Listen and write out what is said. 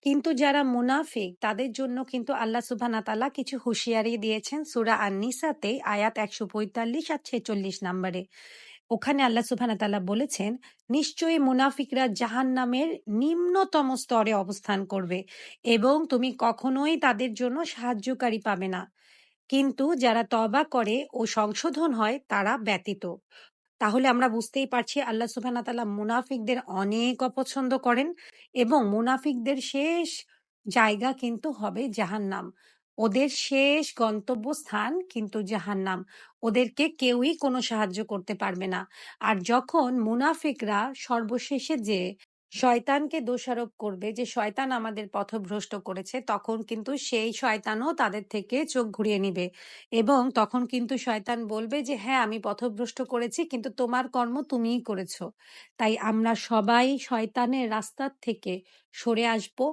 কিন্তু যারা মুনাফিক তাদের জন্য কিন্তু আল্লাহ সুবহানাহু ওয়া তাআলা কিছু হুঁশিয়ারি দিয়েছেন সূরা আন-নিসাতে আয়াত ১৪৫ আর ৪৬ নম্বরে। ওখানে আল্লাহ সুবহানাহু ওয়া তাআলা বলেছেন, নিশ্চয়ই মুনাফিকরা জাহান্নামের নিম্নতম স্তরে অবস্থান করবে এবং তুমি কখনোই তাদের জন্য সাহায্যকারী পাবে না। কিন্তু যারা তওবা করে ও সংশোধন হয় তারা ব্যতীত। তাহলে আমরা বুঝতেই পারছি আল্লাহ সুবহানাহু ওয়া তাআলা মুনাফিকদের অনেক অপছন্দ করেন এবং মুনাফিকদের শেষ জায়গা কিন্তু হবে জাহান্নাম। ওদের শেষ গন্তব্যস্থান কিন্তু জাহান্নাম। ওদেরকে কেউই কোনো সাহায্য করতে পারবে না। আর যখন মুনাফিকরা সর্বশেষে যেয়ে শয়তানকে দোষারোপ করবে যে শয়তান আমাদের পথভ্রষ্ট করেছে, তখন কিন্তু সেই শয়তানও তাদের থেকে চোখ ঘুরিয়ে নিবে। এবং তখন কিন্তু শয়তান বলবে যে, "হ্যাঁ, আমি পথভ্রষ্ট করেছি, কিন্তু তোমার কর্ম তুমিই করেছ।" তাই আমরা সবাই শয়তানের রাস্তার থেকে সরে আসবো